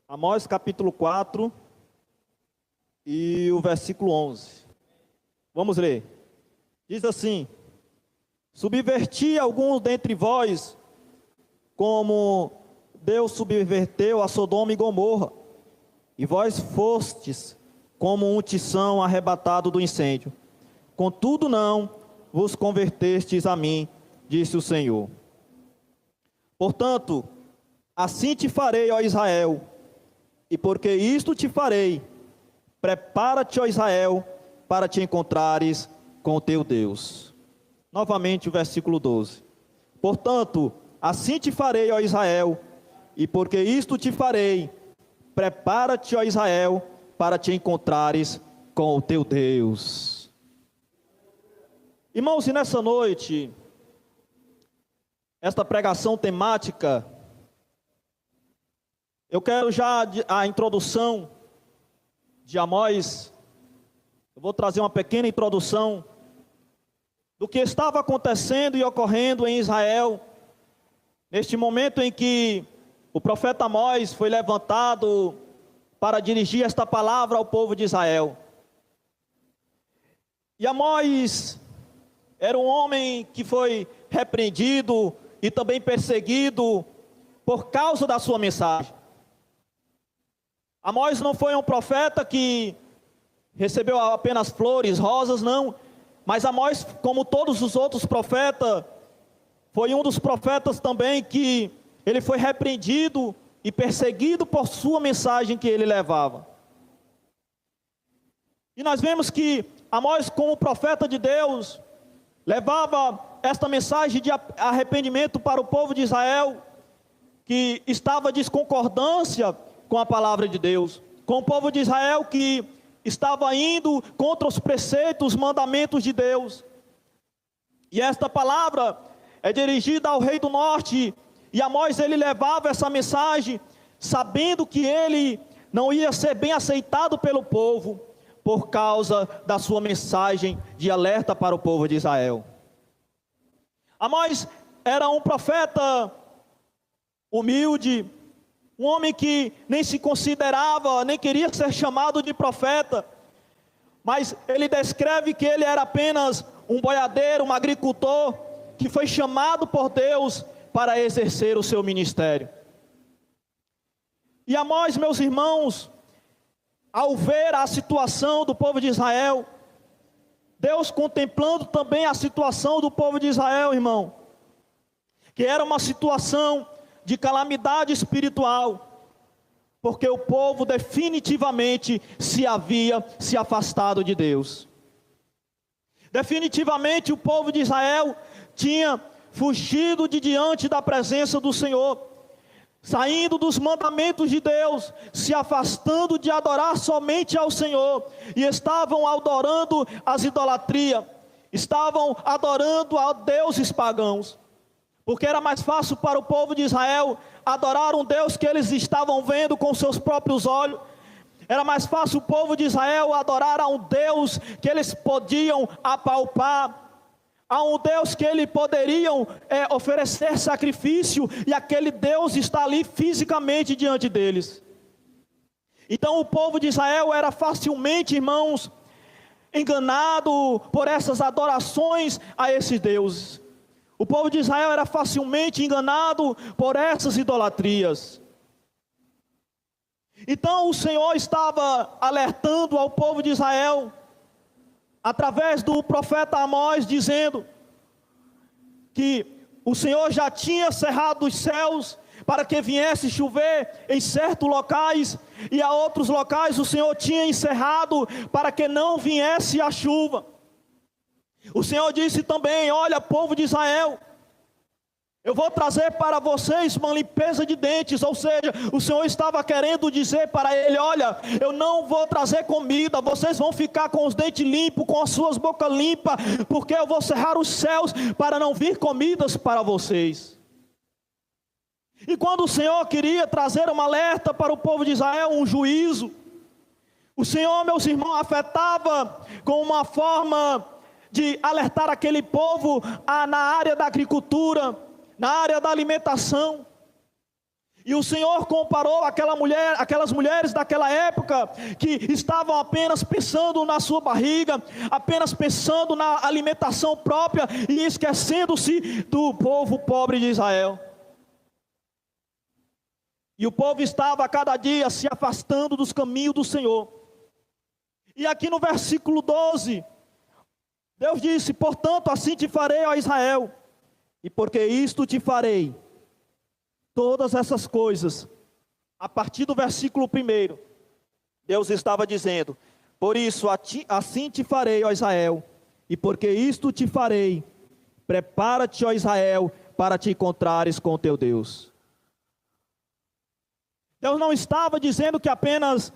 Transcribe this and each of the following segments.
Amós capítulo 4 e o versículo 11. Vamos ler. Diz assim: subverti alguns dentre vós, como Deus subverteu a Sodoma e Gomorra, e vós fostes como um tição arrebatado do incêndio. Contudo não vos convertestes a mim, disse o Senhor. Portanto, assim te farei, ó Israel, e porque isto te farei, prepara-te, ó Israel, para te encontrares com o teu Deus. Novamente o versículo 12. Portanto, assim te farei, ó Israel, e porque isto te farei, prepara-te, ó Israel, para te encontrares com o teu Deus. Irmãos, e nessa noite, esta pregação temática, eu quero já a introdução de Amós. Eu vou trazer uma pequena introdução do que estava acontecendo e ocorrendo em Israel, neste momento em que o profeta Amós foi levantado para dirigir esta palavra ao povo de Israel. E Amós era um homem que foi repreendido e também perseguido por causa da sua mensagem. Amós não foi um profeta que recebeu apenas flores, rosas, não. Mas Amós, como todos os outros profetas, foi um dos profetas também que ele foi repreendido e perseguido por sua mensagem que ele levava. E nós vemos que Amós, como profeta de Deus, levava esta mensagem de arrependimento para o povo de Israel, que estava em desconcordância com a palavra de Deus, com o povo de Israel que estava indo contra os preceitos, os mandamentos de Deus. E esta palavra é dirigida ao rei do norte, e Amós ele levava essa mensagem, sabendo que ele não ia ser bem aceitado pelo povo, por causa da sua mensagem de alerta para o povo de Israel. Amós era um profeta humilde, um homem que nem se considerava, nem queria ser chamado de profeta, mas ele descreve que ele era apenas um boiadeiro, um agricultor, que foi chamado por Deus para exercer o seu ministério. E Amós, meus irmãos, ao ver a situação do povo de Israel, Deus contemplando também a situação do povo de Israel, irmão, que era uma situação de calamidade espiritual, porque o povo definitivamente havia se afastado de Deus. Definitivamente o povo de Israel tinha fugido de diante da presença do Senhor, saindo dos mandamentos de Deus, se afastando de adorar somente ao Senhor, e estavam adorando as idolatrias, estavam adorando a deuses pagãos, porque era mais fácil para o povo de Israel adorar um Deus que eles estavam vendo com seus próprios olhos. Era mais fácil o povo de Israel adorar a um Deus que eles podiam apalpar, a um Deus que eles poderiam oferecer sacrifício, e aquele Deus está ali fisicamente diante deles. Então o povo de Israel era facilmente, irmãos, enganado por essas adorações a esses deuses. O povo de Israel era facilmente enganado por essas idolatrias. Então o Senhor estava alertando ao povo de Israel, através do profeta Amós, dizendo que o Senhor já tinha cerrado os céus para que viesse chover em certos locais, e a outros locais o Senhor tinha encerrado para que não viesse a chuva. O Senhor disse também: olha, povo de Israel, eu vou trazer para vocês uma limpeza de dentes. Ou seja, o Senhor estava querendo dizer para ele: olha, eu não vou trazer comida, vocês vão ficar com os dentes limpos, com as suas bocas limpas, porque eu vou cerrar os céus para não vir comidas para vocês. E quando o Senhor queria trazer um alerta para o povo de Israel, um juízo, o Senhor, meus irmãos, afetava com uma forma de alertar aquele povo na área da agricultura, na área da alimentação. E o Senhor comparou aquelas mulheres daquela época, que estavam apenas pensando na sua barriga, apenas pensando na alimentação própria, e esquecendo-se do povo pobre de Israel. E o povo estava a cada dia se afastando dos caminhos do Senhor. E aqui no versículo 12, Deus disse: portanto assim te farei, ó Israel, e porque isto te farei todas essas coisas. A partir do versículo 1, Deus estava dizendo: por isso assim te farei, ó Israel, e porque isto te farei, prepara-te, ó Israel, para te encontrares com o teu Deus. Deus não estava dizendo que apenas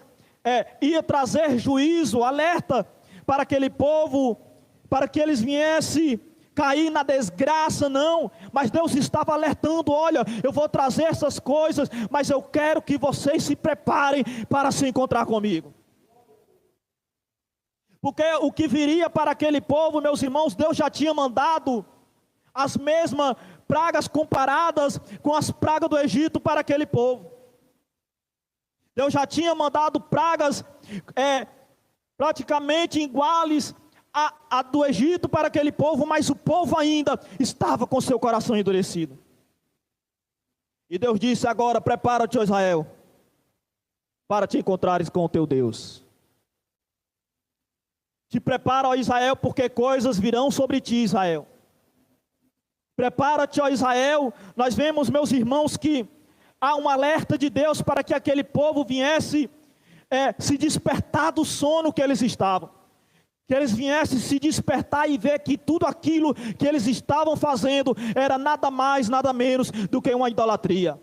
ia trazer juízo, alerta para aquele povo, para que eles viessem cair na desgraça, não. Mas Deus estava alertando: olha, eu vou trazer essas coisas, mas eu quero que vocês se preparem para se encontrar comigo. Porque o que viria para aquele povo, meus irmãos, Deus já tinha mandado as mesmas pragas comparadas com as pragas do Egito para aquele povo. Deus já tinha mandado pragas praticamente iguais a do Egito para aquele povo, mas o povo ainda estava com seu coração endurecido. E Deus disse: agora prepara-te, ó Israel, para te encontrares com o teu Deus. Te prepara, ó Israel, porque coisas virão sobre ti, Israel. Prepara-te, ó Israel. Nós vemos, meus irmãos, que há um alerta de Deus para que aquele povo viesse se despertar do sono que eles estavam. Que eles viessem se despertar e ver que tudo aquilo que eles estavam fazendo era nada mais, nada menos do que uma idolatria.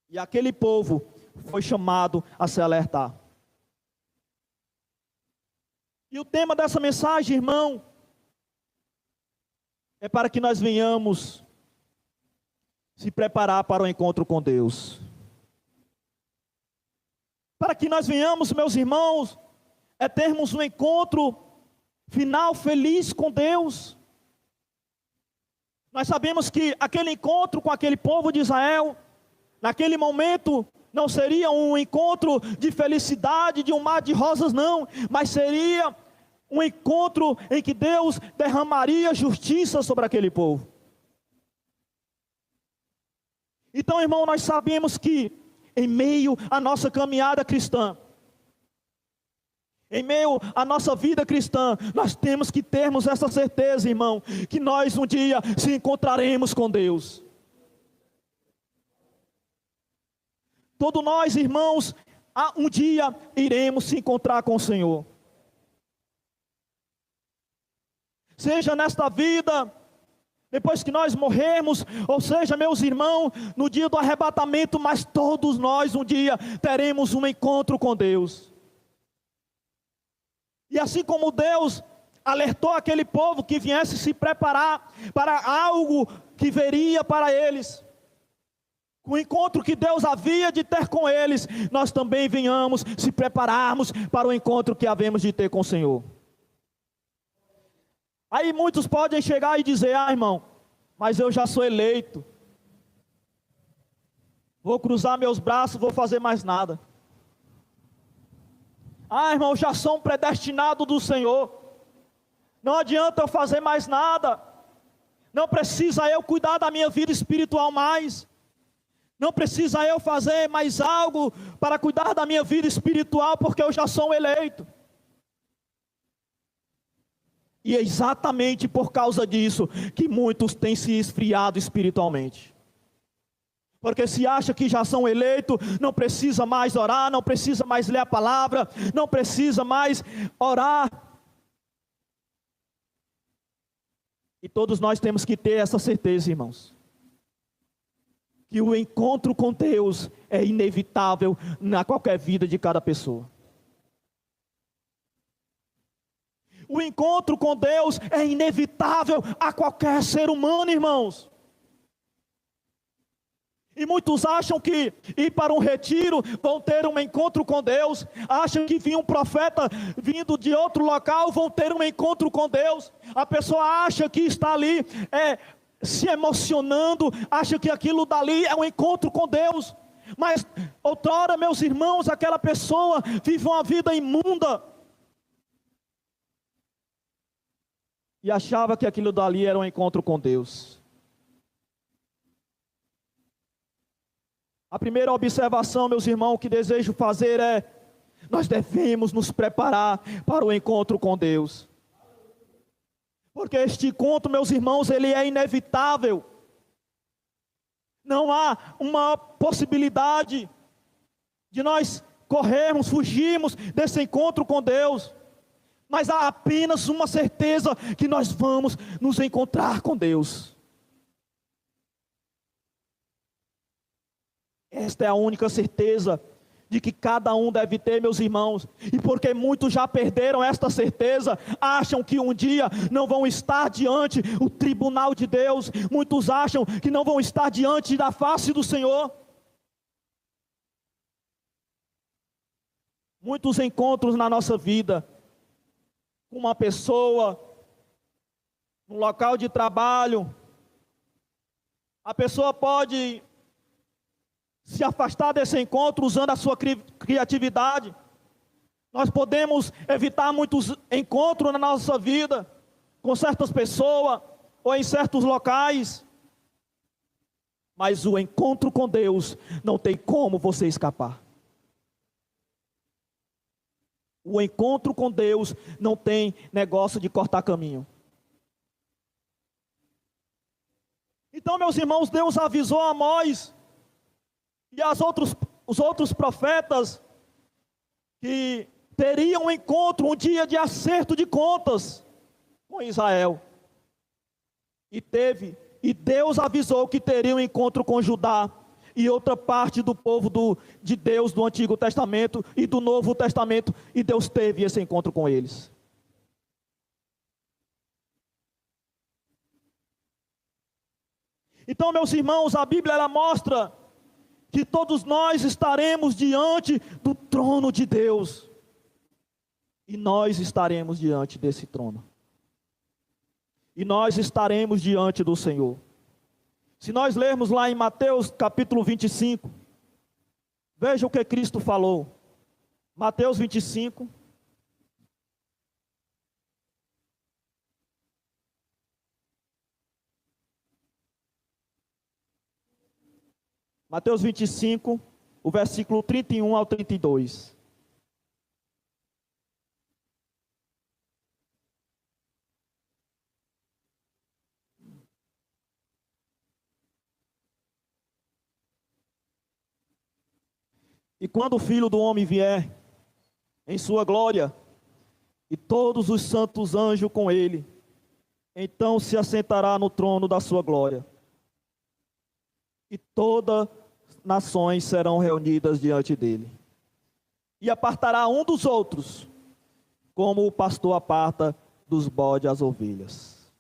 E aquele povo foi chamado a se alertar. E o tema dessa mensagem, irmão, é para que nós venhamos se preparar para o encontro com Deus. Para que nós venhamos, meus irmãos, termos um encontro final feliz com Deus. Nós sabemos que aquele encontro com aquele povo de Israel, naquele momento, não seria um encontro de felicidade, de um mar de rosas, não, mas seria um encontro em que Deus derramaria justiça sobre aquele povo. Então, irmão, nós sabemos que em meio à nossa caminhada cristã, em meio à nossa vida cristã, nós temos que termos essa certeza, irmão, que nós um dia se encontraremos com Deus. Todos nós, irmãos, um dia iremos se encontrar com o Senhor. Seja nesta vida, depois que nós morrermos, ou seja, meus irmãos, no dia do arrebatamento, mas todos nós um dia teremos um encontro com Deus. E assim como Deus alertou aquele povo que viesse se preparar para algo que viria para eles, o encontro que Deus havia de ter com eles, nós também venhamos se prepararmos para o encontro que havemos de ter com o Senhor. Aí muitos podem chegar e dizer: ah, irmão, mas eu já sou eleito, vou cruzar meus braços, vou fazer mais nada. Ah, irmão, já sou um predestinado do Senhor, não adianta eu fazer mais nada, não precisa eu cuidar da minha vida espiritual mais, não precisa eu fazer mais algo para cuidar da minha vida espiritual, porque eu já sou um eleito. E é exatamente por causa disso que muitos têm se esfriado espiritualmente. Porque se acha que já são eleitos, não precisa mais orar, não precisa mais ler a palavra, não precisa mais orar. E todos nós temos que ter essa certeza, irmãos, que o encontro com Deus é inevitável na qualquer vida de cada pessoa. O encontro com Deus é inevitável a qualquer ser humano, irmãos. E muitos acham que ir para um retiro vão ter um encontro com Deus. Acham que vir um profeta vindo de outro local vão ter um encontro com Deus. A pessoa acha que está ali se emocionando, acha que aquilo dali é um encontro com Deus. Mas outrora, meus irmãos, aquela pessoa vive uma vida imunda e achava que aquilo dali era um encontro com Deus. A primeira observação, meus irmãos, que desejo fazer é: nós devemos nos preparar para o encontro com Deus. Porque este encontro, meus irmãos, ele é inevitável. Não há uma possibilidade de nós corrermos, fugirmos desse encontro com Deus. Mas há apenas uma certeza, que nós vamos nos encontrar com Deus. Esta é a única certeza de que cada um deve ter, meus irmãos. E porque muitos já perderam esta certeza, acham que um dia não vão estar diante o tribunal de Deus. Muitos acham que não vão estar diante da face do Senhor. Muitos encontros na nossa vida, com uma pessoa, no local de trabalho, a pessoa pode se afastar desse encontro usando a sua criatividade. Nós podemos evitar muitos encontros na nossa vida, com certas pessoas, ou em certos locais. Mas o encontro com Deus, não tem como você escapar. O encontro com Deus, não tem negócio de cortar caminho. Então, meus irmãos, Deus avisou a Amós e os outros profetas que teriam um encontro, um dia de acerto de contas com Israel. E Deus avisou que teria um encontro com Judá e outra parte do povo de Deus do Antigo Testamento e do Novo Testamento, e Deus teve esse encontro com eles. Então, meus irmãos, a Bíblia ela mostra que todos nós estaremos diante do trono de Deus. E nós estaremos diante desse trono. E nós estaremos diante do Senhor. Se nós lermos lá em Mateus capítulo 25, veja o que Cristo falou. Mateus 25. Mateus 25, o versículo 31 ao 32. E quando o Filho do Homem vier em sua glória, e todos os santos anjos com ele, então se assentará no trono da sua glória. E todas nações serão reunidas diante dele. E apartará um dos outros, como o pastor aparta dos bodes as ovelhas.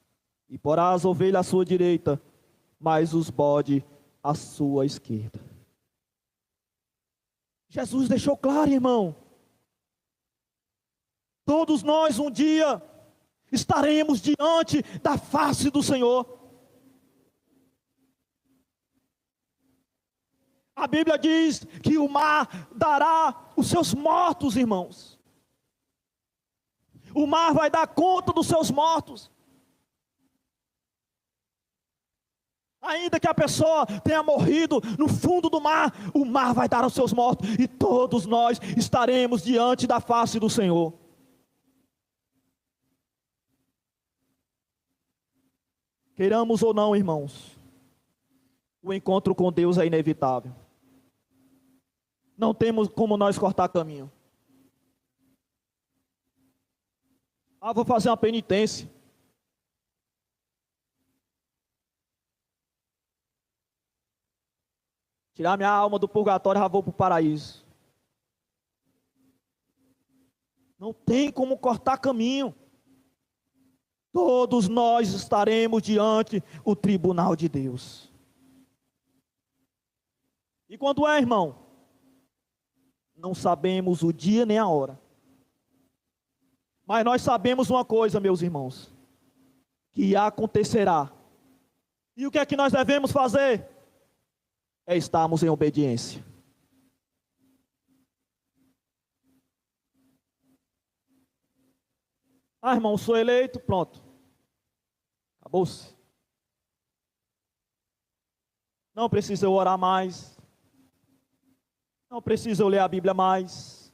E porá as ovelhas à sua direita, mas os bodes à sua esquerda. Jesus deixou claro, irmão. Todos nós um dia estaremos diante da face do Senhor. A Bíblia diz que o mar dará os seus mortos, irmãos. O mar vai dar conta dos seus mortos. Ainda que a pessoa tenha morrido no fundo do mar, o mar vai dar os seus mortos. E todos nós estaremos diante da face do Senhor. Queiramos ou não, irmãos, o encontro com Deus é inevitável. Não temos como nós cortar caminho. Vou fazer uma penitência. Tirar minha alma do purgatório, já vou para o paraíso. Não tem como cortar caminho. Todos nós estaremos diante do tribunal de Deus. E quando é, irmão? Não sabemos o dia nem a hora. Mas nós sabemos uma coisa, meus irmãos, que acontecerá. E o que é que nós devemos fazer? É estarmos em obediência. Ah, irmão, sou eleito, pronto. Acabou-se. Não precisa eu orar mais. Não precisa eu ler a Bíblia mais.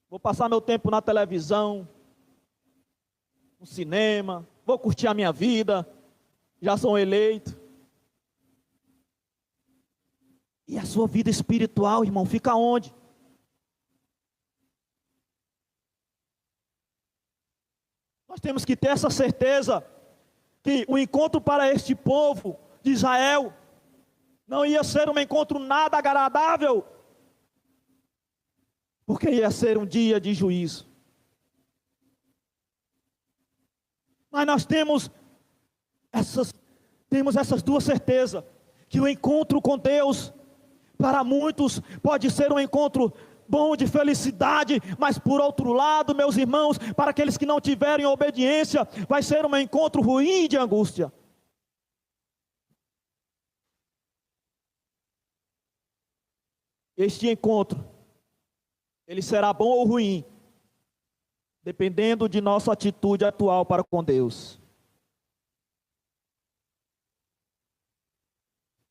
Vou passar meu tempo na televisão, no cinema, vou curtir a minha vida, já sou eleito. E a sua vida espiritual, irmão, fica onde? Nós temos que ter essa certeza que o encontro para este povo de Israel não ia ser um encontro nada agradável, porque ia ser um dia de juízo. Mas nós temos essas duas certezas, que o encontro com Deus, para muitos, pode ser um encontro bom de felicidade, mas por outro lado, meus irmãos, para aqueles que não tiverem obediência, vai ser um encontro ruim de angústia. Este encontro, ele será bom ou ruim, dependendo de nossa atitude atual para com Deus.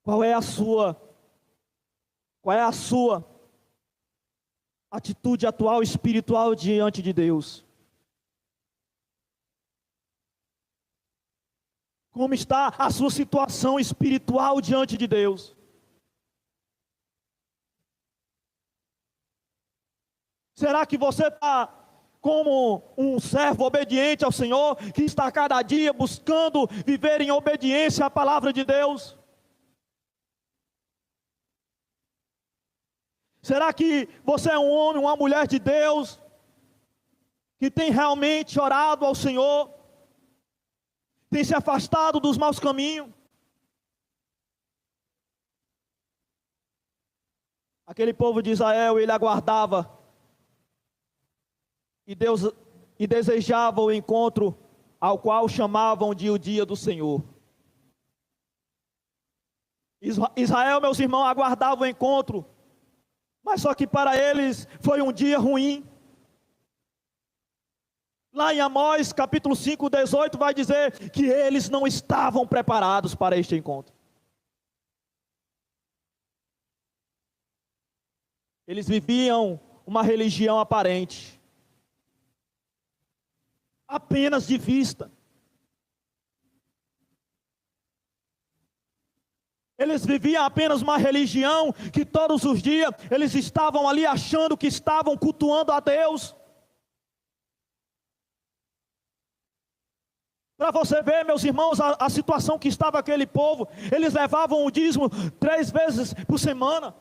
Qual é a sua atitude atual espiritual diante de Deus? Como está a sua situação espiritual diante de Deus? Será que você está como um servo obediente ao Senhor, que está cada dia buscando viver em obediência à palavra de Deus? Será que você é um homem, uma mulher de Deus, que tem realmente orado ao Senhor, tem se afastado dos maus caminhos? Aquele povo de Israel, ele aguardava, e desejava o encontro ao qual chamavam de o dia do Senhor. Israel, meus irmãos, aguardava o encontro, mas só que para eles foi um dia ruim. Lá em Amós, capítulo 5, 18, vai dizer que eles não estavam preparados para este encontro. Eles viviam uma religião aparente, apenas de vista. Eles viviam apenas uma religião que todos os dias eles estavam ali achando que estavam cultuando a Deus. Para você ver, meus irmãos, a situação que estava aquele povo, eles levavam o dízimo 3 vezes por semana.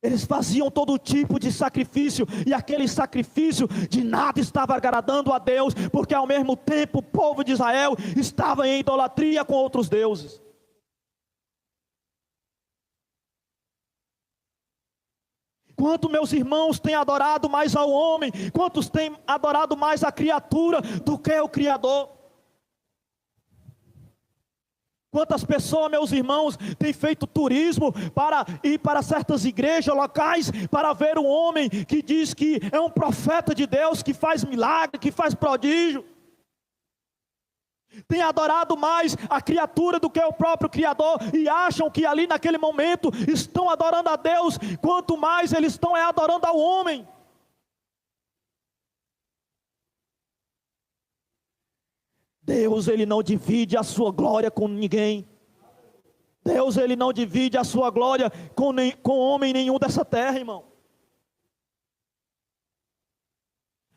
Eles faziam todo tipo de sacrifício, e aquele sacrifício de nada estava agradando a Deus, porque ao mesmo tempo o povo de Israel estava em idolatria com outros deuses. Quanto meus irmãos têm adorado mais ao homem, quantos têm adorado mais a criatura do que o Criador? Quantas pessoas, meus irmãos, têm feito turismo para ir para certas igrejas locais, para ver um homem que diz que é um profeta de Deus, que faz milagre, que faz prodígio. Tem adorado mais a criatura do que o próprio Criador, e acham que ali naquele momento estão adorando a Deus, quanto mais eles estão adorando ao homem. Deus, ele não divide a sua glória com ninguém. Deus, ele não divide a sua glória com homem nenhum dessa terra, irmão.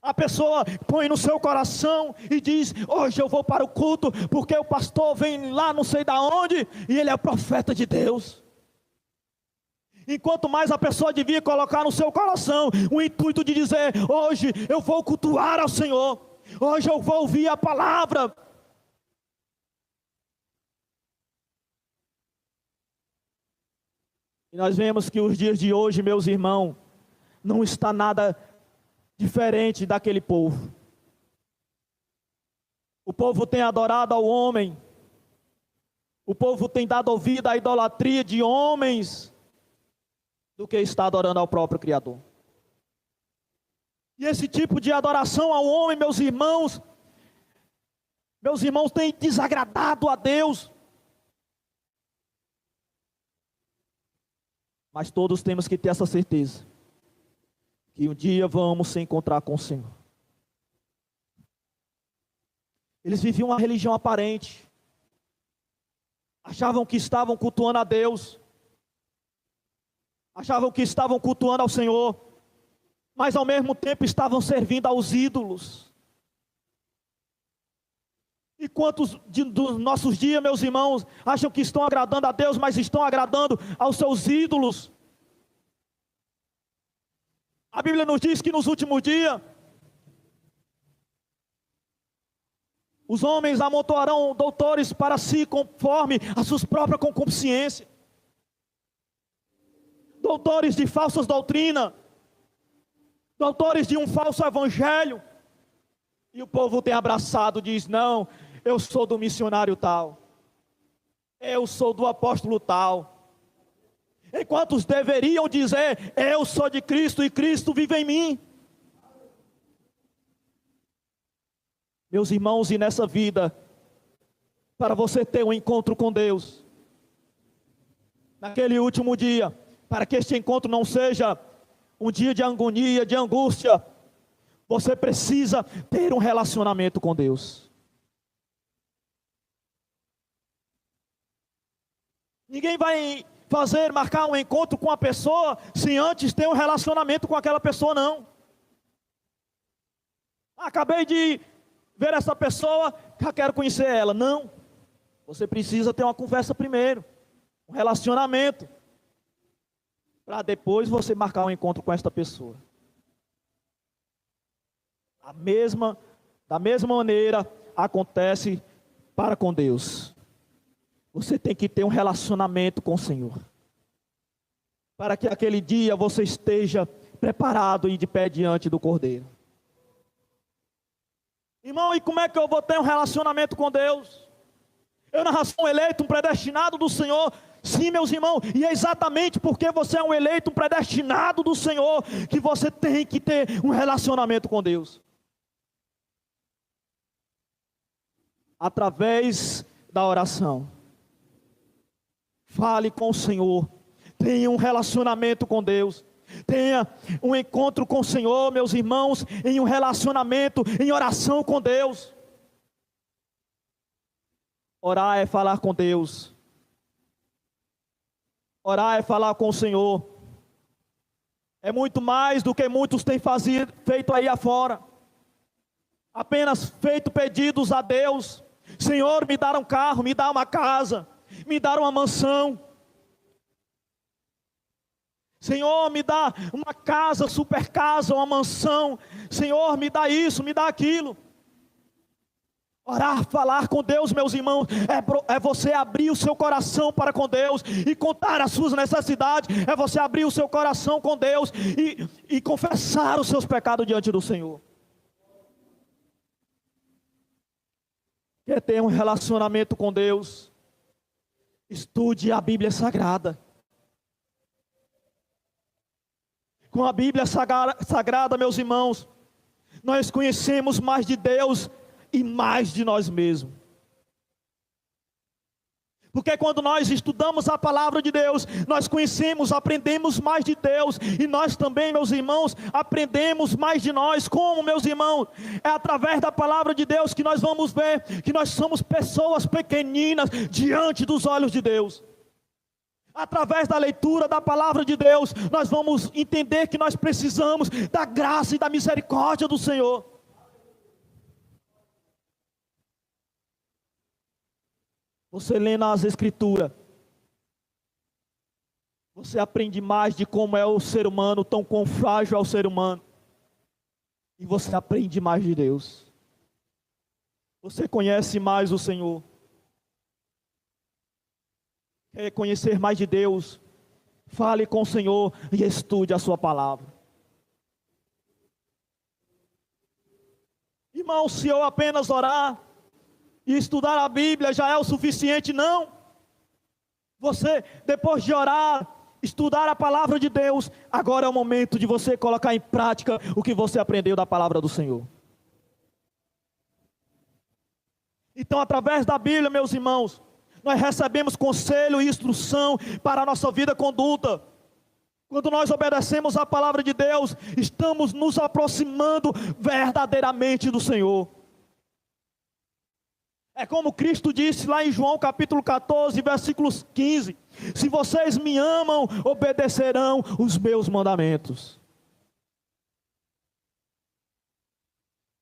A pessoa põe no seu coração e diz: hoje eu vou para o culto, porque o pastor vem lá não sei da onde, e ele é profeta de Deus. Enquanto mais a pessoa devia colocar no seu coração o intuito de dizer: hoje eu vou cultuar ao Senhor, hoje eu vou ouvir a palavra. E nós vemos que os dias de hoje, meus irmãos, não está nada diferente daquele povo. O povo tem adorado ao homem, o povo tem dado ouvido à idolatria de homens, do que está adorando ao próprio Criador. E esse tipo de adoração ao homem, meus irmãos, tem desagradado a Deus. Mas todos temos que ter essa certeza, que um dia vamos se encontrar com o Senhor. Eles viviam uma religião aparente, achavam que estavam cultuando a Deus, achavam que estavam cultuando ao Senhor, mas ao mesmo tempo estavam servindo aos ídolos. E quantos dos nossos dias, meus irmãos, acham que estão agradando a Deus, mas estão agradando aos seus ídolos? A Bíblia nos diz que nos últimos dias, os homens amontoarão doutores para si, conforme a sua própria concupiscência. Doutores de falsas doutrinas, doutores de um falso evangelho. E o povo tem abraçado, diz: não, eu sou do missionário tal, eu sou do apóstolo tal. Enquanto os deveriam dizer: eu sou de Cristo e Cristo vive em mim. Meus irmãos, e nessa vida, para você ter um encontro com Deus, naquele último dia, para que este encontro não seja um dia de agonia, de angústia, você precisa ter um relacionamento com Deus. Ninguém vai marcar um encontro com a pessoa, sem antes ter um relacionamento com aquela pessoa, não. Acabei de ver essa pessoa, já quero conhecer ela. Não, você precisa ter uma conversa primeiro, um relacionamento, para depois você marcar um encontro com esta pessoa. Da mesma maneira acontece para com Deus. Você tem que ter um relacionamento com o Senhor, para que aquele dia você esteja preparado e de pé diante do Cordeiro. Irmão, e como é que eu vou ter um relacionamento com Deus? Eu não sou um eleito, um predestinado do Senhor? Sim, meus irmãos, e é exatamente porque você é um eleito, um predestinado do Senhor, que você tem que ter um relacionamento com Deus. Através da oração. Fale com o Senhor, tenha um relacionamento com Deus. Tenha um encontro com o Senhor, meus irmãos, em um relacionamento, em oração com Deus. Orar é falar com Deus. Orar é falar com o Senhor. É muito mais do que muitos têm feito aí afora. Apenas feito pedidos a Deus: Senhor, me dá um carro, me dá uma casa, me dá uma mansão. Senhor, me dá uma casa, super casa, uma mansão. Senhor, me dá isso, me dá aquilo. Orar, falar com Deus, meus irmãos, é você abrir o seu coração para com Deus e contar as suas necessidades. É você abrir o seu coração com Deus e confessar os seus pecados diante do Senhor. Quer ter um relacionamento com Deus? Estude a Bíblia Sagrada. Com a Bíblia Sagrada, meus irmãos, nós conhecemos mais de Deus e mais de nós mesmos. Porque quando nós estudamos a palavra de Deus, nós conhecemos, aprendemos mais de Deus. E nós também, meus irmãos, aprendemos mais de nós. Como, meus irmãos? É através da palavra de Deus que nós vamos ver que nós somos pessoas pequeninas diante dos olhos de Deus. Através da leitura da palavra de Deus, nós vamos entender que nós precisamos da graça e da misericórdia do Senhor. Você lendo as Escrituras, você aprende mais de como é o ser humano, tão quão frágil é o ser humano. E você aprende mais de Deus. Você conhece mais o Senhor. Quer conhecer mais de Deus? Fale com o Senhor e estude a sua palavra. Irmão, se eu apenas orar e estudar a Bíblia já é o suficiente? Não. Você, depois de orar, estudar a palavra de Deus, agora é o momento de você colocar em prática o que você aprendeu da palavra do Senhor. Então, através da Bíblia, meus irmãos, nós recebemos conselho e instrução para a nossa vida e conduta. Quando nós obedecemos a palavra de Deus, estamos nos aproximando verdadeiramente do Senhor. É como Cristo disse lá em João capítulo 14, versículos 15: se vocês me amam, obedecerão os meus mandamentos.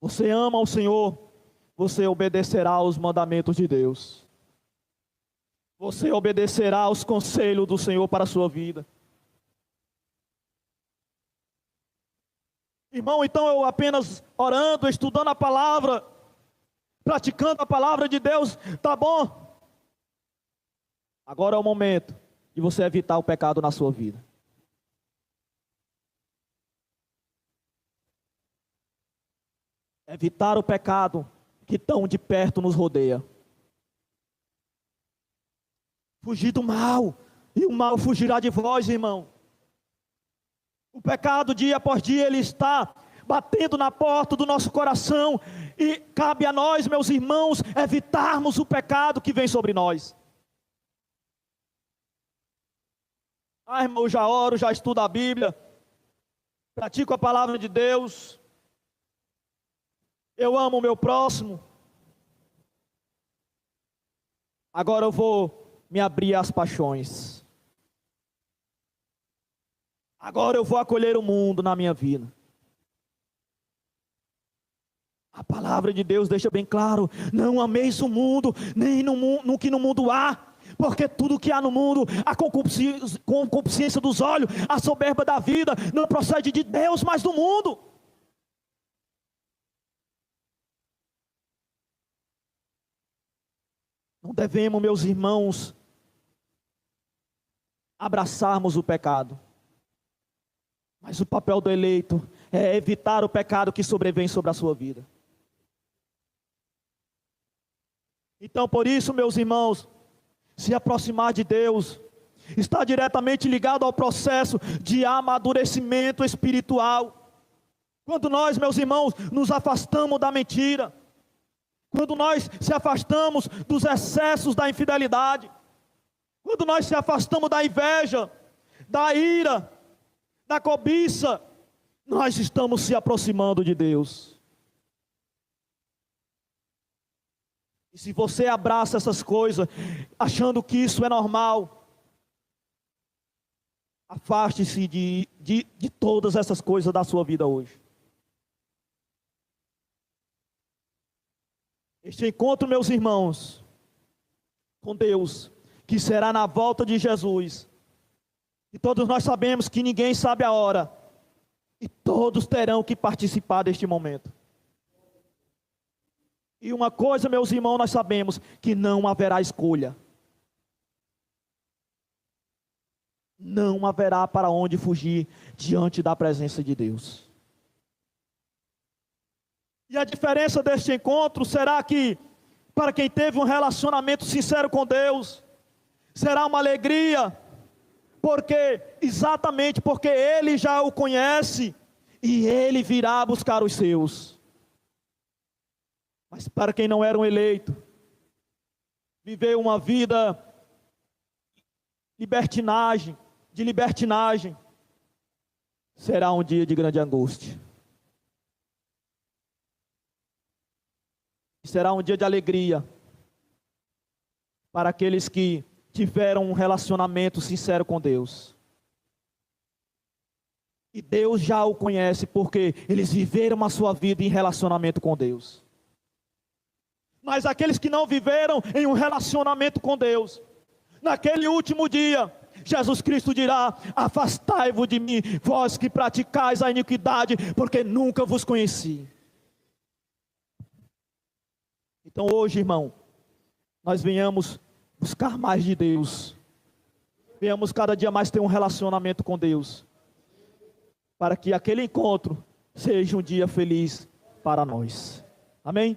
Você ama o Senhor, você obedecerá aos mandamentos de Deus. Você obedecerá aos conselhos do Senhor para a sua vida. Irmão, então eu apenas orando, estudando a palavra, praticando a palavra de Deus, tá bom? Agora é o momento de você evitar o pecado na sua vida. Evitar o pecado que tão de perto nos rodeia. Fugir do mal, e o mal fugirá de vós, irmão. O pecado, dia após dia, ele está batendo na porta do nosso coração, e cabe a nós, meus irmãos, evitarmos o pecado que vem sobre nós. Irmão, eu já oro, já estudo a Bíblia, pratico a palavra de Deus, eu amo o meu próximo, agora eu vou me abrir às paixões. Agora eu vou acolher o mundo na minha vida. A palavra de Deus deixa bem claro: não ameis o mundo, nem no que no mundo há, porque tudo que há no mundo, a concupiscência dos olhos, a soberba da vida, não procede de Deus, mas do mundo. Não devemos, meus irmãos, abraçarmos o pecado. Mas o papel do eleito é evitar o pecado que sobrevém sobre a sua vida. Então, por isso, meus irmãos, se aproximar de Deus está diretamente ligado ao processo de amadurecimento espiritual. Quando nós, meus irmãos, nos afastamos da mentira, quando nós se afastamos dos excessos da infidelidade, quando nós se afastamos da inveja, da ira, da cobiça, nós estamos se aproximando de Deus. E se você abraça essas coisas, achando que isso é normal, afaste-se de todas essas coisas da sua vida hoje. Este encontro, meus irmãos, com Deus, que será na volta de Jesus, e todos nós sabemos que ninguém sabe a hora, e todos terão que participar deste momento. E uma coisa, meus irmãos, nós sabemos: que não haverá escolha. Não haverá para onde fugir diante da presença de Deus. E a diferença deste encontro será que, para quem teve um relacionamento sincero com Deus, será uma alegria, exatamente porque Ele já o conhece, e Ele virá buscar os seus. Mas para quem não era um eleito, viveu uma vida de libertinagem, será um dia de grande angústia. Será um dia de alegria para aqueles que tiveram um relacionamento sincero com Deus. E Deus já o conhece, porque eles viveram a sua vida em relacionamento com Deus. Mas aqueles que não viveram em um relacionamento com Deus, naquele último dia, Jesus Cristo dirá: afastai-vos de mim, vós que praticais a iniquidade, porque nunca vos conheci. Então hoje, irmão, nós venhamos buscar mais de Deus, venhamos cada dia mais ter um relacionamento com Deus, para que aquele encontro seja um dia feliz para nós. Amém?